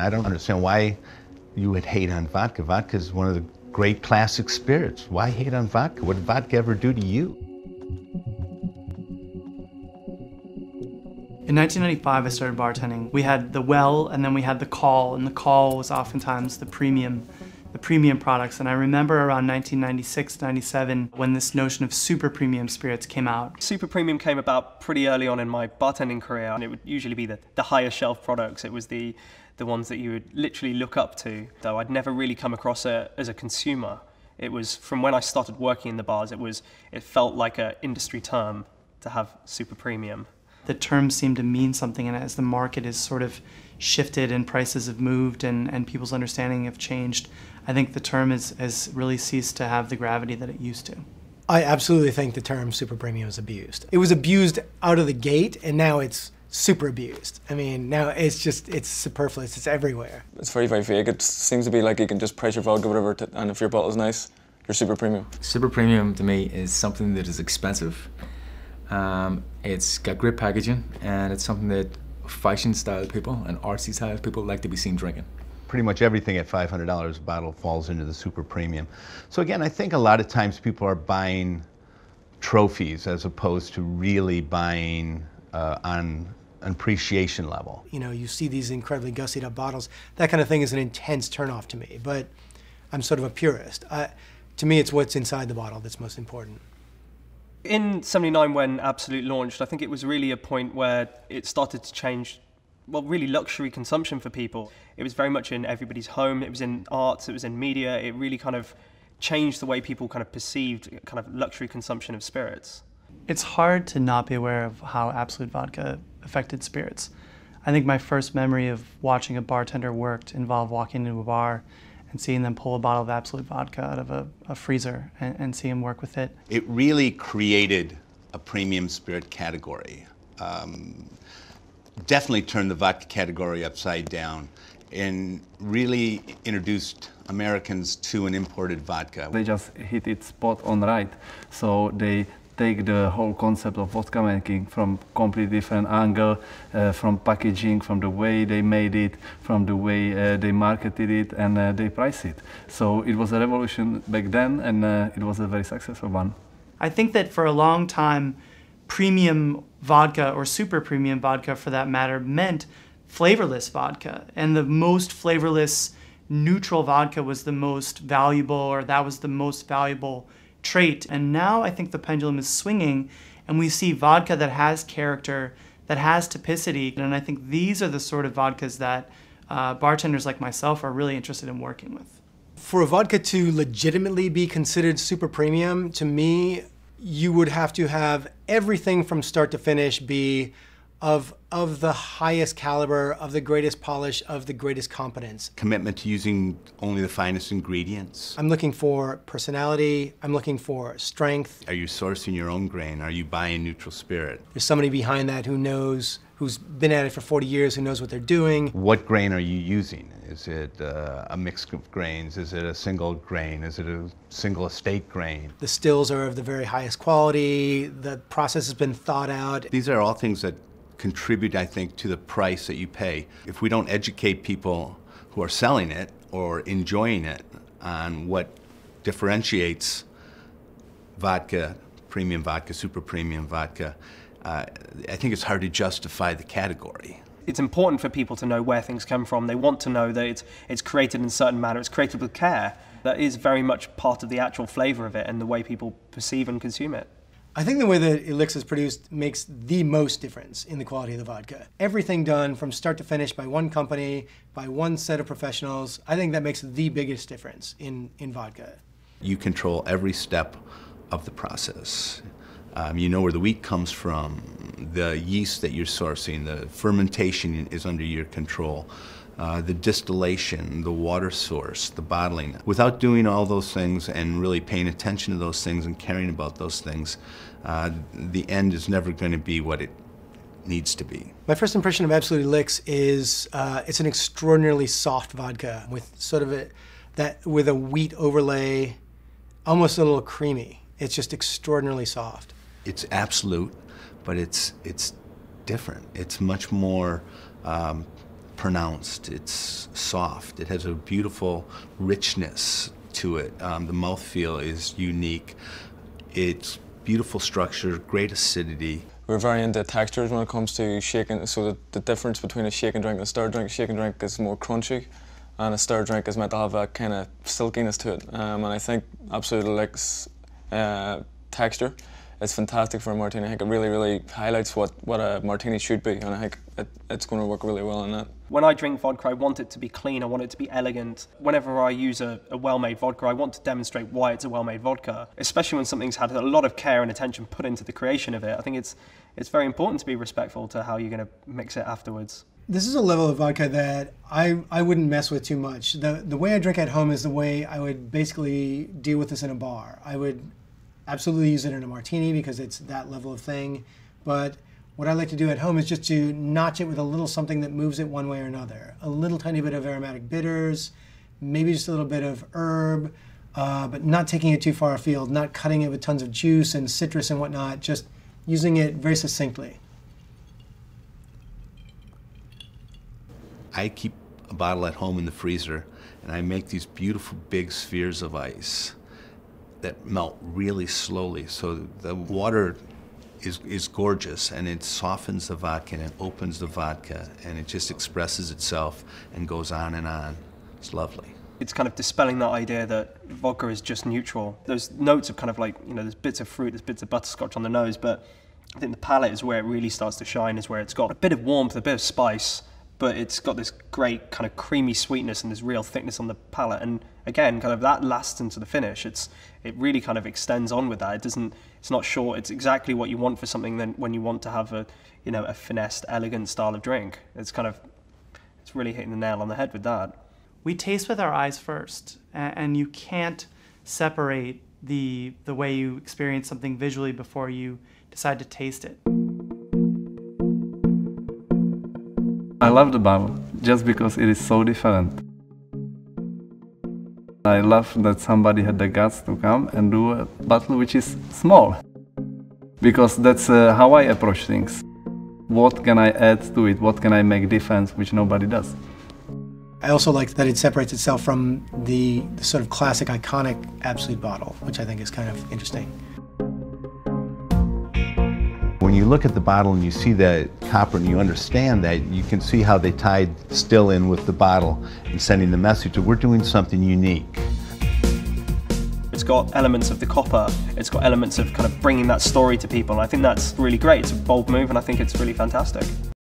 I don't understand why you would hate on vodka. Vodka is one of the great classic spirits. Why hate on vodka? What did vodka ever do to you? In 1995, I started bartending. We had the well, and then we had the call, and the call was oftentimes the premium products. And I remember around 1996, 97, when this notion of super premium spirits came out. Super premium came about pretty early on in my bartending career, and it would usually be the higher shelf products. It was the ones that you would literally look up to, though I'd never really come across it as a consumer. It was from when I started working in the bars, it felt like an industry term to have super premium. The terms seem to mean something, and as the market has sort of shifted and prices have moved and people's understanding have changed, I think the term has really ceased to have the gravity that it used to. I absolutely think the term super premium is abused. It was abused out of the gate, and now it's super abused. I mean, now it's superfluous, it's everywhere. It's very, very fake. It seems to be like you can just price your vodka, whatever, and if your bottle's nice, you're super premium. Super premium to me is something that is expensive. It's got great packaging, and it's something that fashion style people and artsy style people like to be seen drinking. Pretty much everything at $500 a bottle falls into the super premium. So again, I think a lot of times people are buying trophies as opposed to really buying on an appreciation level. You know, you see these incredibly gussied up bottles. That kind of thing is an intense turnoff to me, but I'm sort of a purist. To me, it's what's inside the bottle that's most important. In '79, when Absolut launched, I think it was really a point where it started to change, well, really luxury consumption for people. It was very much in everybody's home, it was in arts, it was in media. It really kind of changed the way people kind of perceived kind of luxury consumption of spirits. It's hard to not be aware of how Absolut Vodka affected spirits. I think my first memory of watching a bartender work involved walking into a bar and seeing them pull a bottle of Absolut Vodka out of a freezer and see him work with it. It really created a premium spirit category. Definitely turned the vodka category upside down and really introduced Americans to an imported vodka. They just hit it spot on right. So they take the whole concept of vodka making from completely different angle, from packaging, from the way they made it, from the way they marketed it, and they priced it. So it was a revolution back then, and it was a very successful one. I think that for a long time, premium vodka, or super premium vodka for that matter, meant flavorless vodka. And the most flavorless, neutral vodka was the most valuable, or that was the most valuable trait. And now I think the pendulum is swinging, and we see vodka that has character, that has typicity. And I think these are the sort of vodkas that bartenders like myself are really interested in working with. For a vodka to legitimately be considered super premium, to me, you would have to have everything from start to finish be of the highest caliber, of the greatest polish, of the greatest competence. Commitment to using only the finest ingredients. I'm looking for personality, I'm looking for strength. Are you sourcing your own grain? Are you buying neutral spirit? There's somebody behind that who knows, who's been at it for 40 years, who knows what they're doing. What grain are you using? Is it a mix of grains? Is it a single grain? Is it a single estate grain? The stills are of the very highest quality, the process has been thought out. These are all things that contribute, I think, to the price that you pay. If we don't educate people who are selling it or enjoying it on what differentiates vodka, premium vodka, super premium vodka, I think it's hard to justify the category. It's important for people to know where things come from. They want to know that it's created in a certain manner, it's created with care. That is very much part of the actual flavor of it and the way people perceive and consume it. I think the way that Elix is produced makes the most difference in the quality of the vodka. Everything done from start to finish by one company, by one set of professionals, I think that makes the biggest difference in vodka. You control every step of the process. You know where the wheat comes from, the yeast that you're sourcing, the fermentation is under your control, the distillation, the water source, the bottling. Without doing all those things and really paying attention to those things and caring about those things, the end is never going to be what it needs to be. My first impression of Absolut Elix is it's an extraordinarily soft vodka with sort of with a wheat overlay, almost a little creamy. It's just extraordinarily soft. It's Absolut, but it's different. It's much more pronounced, it's soft, it has a beautiful richness to it. The mouthfeel is unique. It's beautiful structure, great acidity. We're very into textures when it comes to shaking, so the difference between a shaken drink and a stirred drink, a shaken drink is more crunchy, and a stirred drink is meant to have a kind of silkiness to it. And I think absolutely like texture. It's fantastic for a martini. I think it really highlights what a martini should be, and I think it's going to work really well in that. When I drink vodka, I want it to be clean, I want it to be elegant. Whenever I use a well-made vodka, I want to demonstrate why it's a well-made vodka, especially when something's had a lot of care and attention put into the creation of it. I think it's very important to be respectful to how you're going to mix it afterwards. This is a level of vodka that I wouldn't mess with too much. The way I drink at home is the way I would basically deal with this in a bar. I would absolutely use it in a martini because it's that level of thing, but what I like to do at home is just to notch it with a little something that moves it one way or another. A little tiny bit of aromatic bitters, maybe just a little bit of herb, but not taking it too far afield, not cutting it with tons of juice and citrus and whatnot, just using it very succinctly. I keep a bottle at home in the freezer, and I make these beautiful big spheres of ice that melt really slowly. So the water is gorgeous, and it softens the vodka and it opens the vodka, and it just expresses itself and goes on and on. It's lovely. It's kind of dispelling that idea that vodka is just neutral. There's notes of kind of like, there's bits of fruit, there's bits of butterscotch on the nose, but I think the palate is where it really starts to shine, is where it's got a bit of warmth, a bit of spice, but it's got this great kind of creamy sweetness and this real thickness on the palate. And again, kind of that lasts into the finish. It really kind of extends on with that. It's not short. It's exactly what you want for something then when you want to have a finessed, elegant style of drink. It's really hitting the nail on the head with that. We taste with our eyes first, and you can't separate the way you experience something visually before you decide to taste it. I love the bottle just because it is so different. I love that somebody had the guts to come and do a bottle which is small, because that's how I approach things. What can I add to it? What can I make difference which nobody does? I also like that it separates itself from the sort of classic, iconic Absolut bottle, which I think is kind of interesting. When you look at the bottle and you see that copper and you understand that, you can see how they tied still in with the bottle and sending the message that we're doing something unique. It's got elements of the copper, it's got elements of kind of bringing that story to people, and I think that's really great. It's a bold move, and I think it's really fantastic.